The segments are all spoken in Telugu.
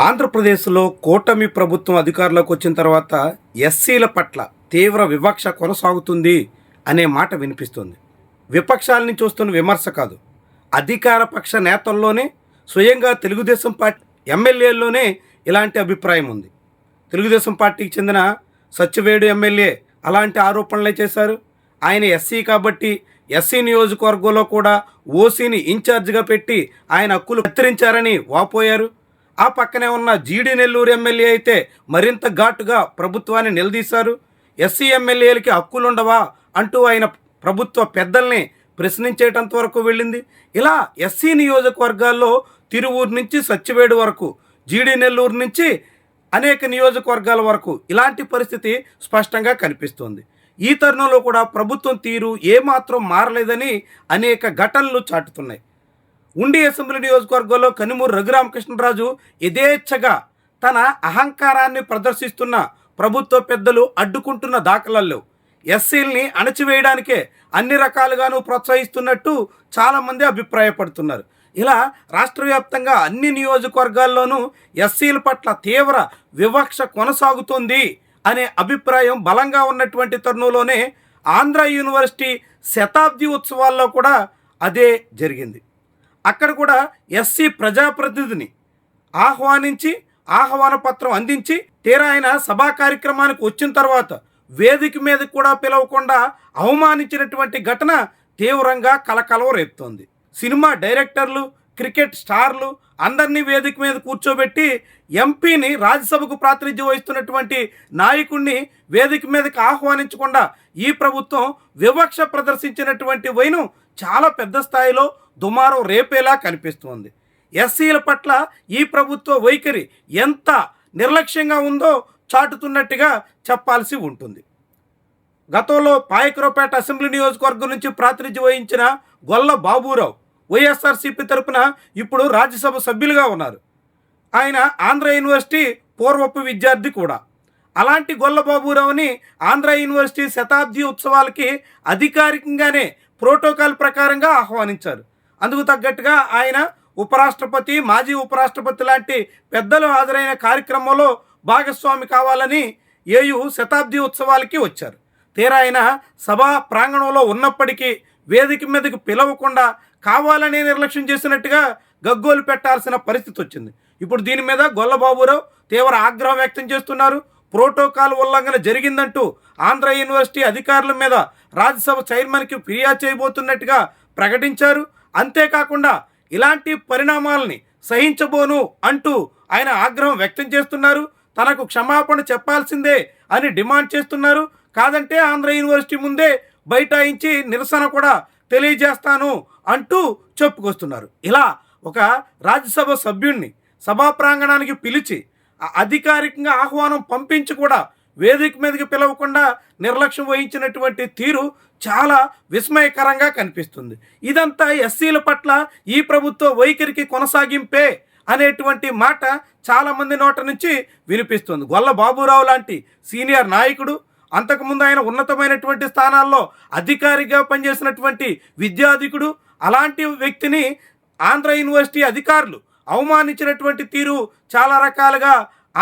ఆంధ్రప్రదేశ్లో కూటమి ప్రభుత్వం అధికారంలోకి వచ్చిన తర్వాత ఎస్సీల పట్ల తీవ్ర వివక్ష కొనసాగుతుంది అనే మాట వినిపిస్తుంది. విపక్షాలని చూస్తున్న విమర్శ కాదు, అధికార పక్ష నేతల్లోనే స్వయంగా తెలుగుదేశం పార్టీ ఎమ్మెల్యేల్లోనే ఇలాంటి అభిప్రాయం ఉంది. తెలుగుదేశం పార్టీకి చెందిన సత్యవేడు ఎమ్మెల్యే అలాంటి ఆరోపణలే చేశారు. ఆయన ఎస్సీ కాబట్టి ఎస్సీ నియోజకవర్గంలో కూడా ఓసీని ఇన్ఛార్జిగా పెట్టి ఆయన హక్కులు కత్తిరించారని వాపోయారు. ఆ పక్కనే ఉన్న జీడి నెల్లూరు ఎమ్మెల్యే అయితే మరింత ఘాటుగా ప్రభుత్వాన్ని నిలదీశారు. ఎస్సీ ఎమ్మెల్యేలకి హక్కులుండవా అంటూ ఆయన ప్రభుత్వ పెద్దల్ని ప్రశ్నించేటంత వరకు వెళ్ళింది. ఇలా ఎస్సీ నియోజకవర్గాల్లో తిరువూరు నుంచి సత్యవేడు వరకు, జీడి నెల్లూరు నుంచి అనేక నియోజకవర్గాల వరకు ఇలాంటి పరిస్థితి స్పష్టంగా కనిపిస్తుంది. ఈ తరుణంలో కూడా ప్రభుత్వం తీరు ఏమాత్రం మారలేదని అనేక ఘటనలు చాటుతున్నాయి. ఉండి అసెంబ్లీ నియోజకవర్గంలో కనిమూరు రఘురామకృష్ణరాజు యథేచ్ఛగా తన అహంకారాన్ని ప్రదర్శిస్తున్న ప్రభుత్వ పెద్దలు అడ్డుకుంటున్న దాఖలాల్లో ఎస్సీల్ని అణచివేయడానికే అన్ని రకాలుగాను ప్రోత్సహిస్తున్నట్టు చాలామంది అభిప్రాయపడుతున్నారు. ఇలా రాష్ట్ర వ్యాప్తంగా అన్ని నియోజకవర్గాల్లోనూ ఎస్సీల పట్ల తీవ్ర వివక్ష కొనసాగుతుంది అనే అభిప్రాయం బలంగా ఉన్నటువంటి తరుణంలోనే ఆంధ్ర యూనివర్సిటీ శతాబ్ది ఉత్సవాల్లో కూడా అదే జరిగింది. అక్కడ కూడా ఎస్సీ ప్రజాప్రతినిధిని ఆహ్వానించి ఆహ్వాన పత్రం అందించి తీరా ఆయన సభా కార్యక్రమానికి వచ్చిన తర్వాత వేదిక మీద కూడా పిలవకుండా అవమానించినటువంటి ఘటన తీవ్రంగా కలకలం రేపుతోంది. సినిమా డైరెక్టర్లు, క్రికెట్ స్టార్లు అందరినీ వేదిక మీద కూర్చోబెట్టి ఎంపీని, రాజ్యసభకు ప్రాతినిధ్యం వహిస్తున్నటువంటి నాయకుడిని వేదిక మీదకి ఆహ్వానించకుండా ఈ ప్రభుత్వం వివక్ష ప్రదర్శించినటువంటి వైనం చాలా పెద్ద స్థాయిలో దుమారం రేపేలా కనిపిస్తోంది. ఎస్సీల పట్ల ఈ ప్రభుత్వ వైఖరి ఎంత నిర్లక్ష్యంగా ఉందో చాటుతున్నట్టుగా చెప్పాల్సి ఉంటుంది. గతంలో పాయకరావుపేట అసెంబ్లీ నియోజకవర్గం నుంచి ప్రాతినిధ్యం వహించిన గొల్ల బాబురావు వైఎస్ఆర్సీపీ తరపున ఇప్పుడు రాజ్యసభ సభ్యులుగా ఉన్నారు. ఆయన ఆంధ్ర యూనివర్సిటీ పూర్వపు విద్యార్థి కూడా. అలాంటి గొల్ల బాబురావుని ఆంధ్ర యూనివర్సిటీ శతాబ్ది ఉత్సవాలకి అధికారికంగానే ప్రోటోకాల్ ప్రకారంగా ఆహ్వానించారు. అందుకు తగ్గట్టుగా ఆయన ఉపరాష్ట్రపతి, మాజీ ఉపరాష్ట్రపతి లాంటి పెద్దలు హాజరైన కార్యక్రమంలో భాగస్వామి కావాలని ఏయు శతాబ్ది ఉత్సవాలకి వచ్చారు. తీరా ఆయన సభా ప్రాంగణంలో ఉన్నప్పటికీ వేదిక మీదకి పిలవకుండా కావాలని నిర్లక్ష్యం చేసినట్టుగా గగ్గోలు పెట్టాల్సిన పరిస్థితి వచ్చింది. ఇప్పుడు దీని మీద గొల్లబాబురావు తీవ్ర ఆగ్రహం వ్యక్తం చేస్తున్నారు. ప్రోటోకాల్ ఉల్లంఘన జరిగిందంటూ ఆంధ్ర యూనివర్సిటీ అధికారుల మీద రాజ్యసభ చైర్మన్కి ఫిర్యాదు చేయబోతున్నట్టుగా ప్రకటించారు. అంతేకాకుండా ఇలాంటి పరిణామాలని సహించబోను అంటూ ఆయన ఆగ్రహం వ్యక్తం చేస్తున్నారు. తనకు క్షమాపణ చెప్పాల్సిందే అని డిమాండ్ చేస్తున్నారు. కాదంటే ఆంధ్ర యూనివర్సిటీ ముందే బైఠాయించి నిరసన కూడా తెలియజేస్తాను అంటూ చెప్పుకొస్తున్నారు. ఇలా ఒక రాజ్యసభ సభ్యుడిని సభా ప్రాంగణానికి పిలిచి అధికారికంగా ఆహ్వానం పంపించి కూడా వేదిక మీదకి పిలవకుండా నిర్లక్ష్యం వహించినటువంటి తీరు చాలా విస్మయకరంగా కనిపిస్తుంది. ఇదంతా ఎస్సీల పట్ల ఈ ప్రభుత్వ వైఖరికి కొనసాగింపే అనేటువంటి మాట చాలామంది నోట నుంచి వినిపిస్తుంది. గొల్ల బాబురావు లాంటి సీనియర్ నాయకుడు, అంతకుముందు ఆయన ఉన్నతమైనటువంటి స్థానాల్లో అధికారిగా పనిచేసినటువంటి విద్యాధికుడు, అలాంటి వ్యక్తిని ఆంధ్ర యూనివర్సిటీ అధికారులు అవమానించినటువంటి తీరు చాలా రకాలుగా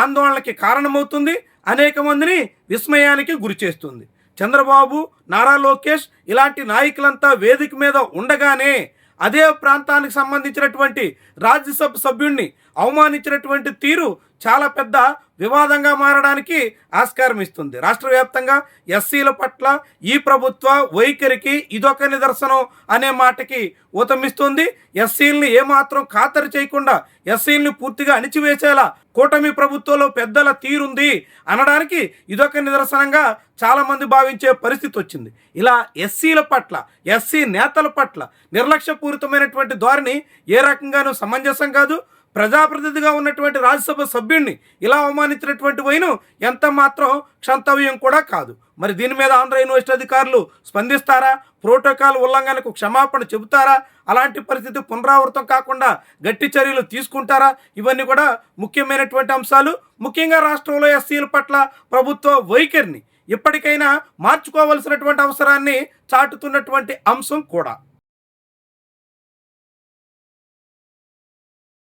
ఆందోళనకి కారణమవుతుంది. అనేక మందిని విస్మయానికి గురి చేస్తుంది. చంద్రబాబు, నారా లోకేష్ ఇలాంటి నాయకులంతా వేదిక మీద ఉండగానే అదే ప్రాంతానికి సంబంధించినటువంటి రాజ్యసభ సభ్యుడిని అవమానించినటువంటి తీరు చాలా పెద్ద వివాదంగా మారడానికి ఆస్కారం ఇస్తుంది. రాష్ట్ర వ్యాప్తంగా ఎస్సీల పట్ల ఈ ప్రభుత్వ వైఖరికి ఇదొక నిదర్శనం అనే మాటకి ఊతమిస్తుంది. ఎస్సీలని ఏమాత్రం ఖాతరు చేయకుండా ఎస్సీలని పూర్తిగా అణిచివేసేలా కూటమి ప్రభుత్వంలో పెద్దల తీరుంది అనడానికి ఇదొక నిదర్శనంగా చాలామంది భావించే పరిస్థితి వచ్చింది. ఇలా ఎస్సీల పట్ల, ఎస్సీ నేతల పట్ల నిర్లక్ష్యపూరితమైనటువంటి ధోరణి ఏ రకంగానూ సమంజసం కాదు. ప్రజాప్రతినిధిగా ఉన్నటువంటి రాజ్యసభ సభ్యుడిని ఇలా అవమానించినటువంటి వైను ఎంత మాత్రం క్షంతవ్యం కూడా కాదు. మరి దీని మీద ఆంధ్ర యూనివర్సిటీ అధికారులు స్పందిస్తారా? ప్రోటోకాల్ ఉల్లంఘనకు క్షమాపణ చెబుతారా? అలాంటి పరిస్థితి పునరావృతం కాకుండా గట్టి చర్యలు తీసుకుంటారా? ఇవన్నీ కూడా ముఖ్యమైనటువంటి అంశాలు. ముఖ్యంగా రాష్ట్రంలో ఎస్సీల పట్ల ప్రభుత్వ వైఖరిని ఇప్పటికైనా మార్చుకోవాల్సినటువంటి అవసరాన్ని చాటుతున్నటువంటి అంశం కూడా.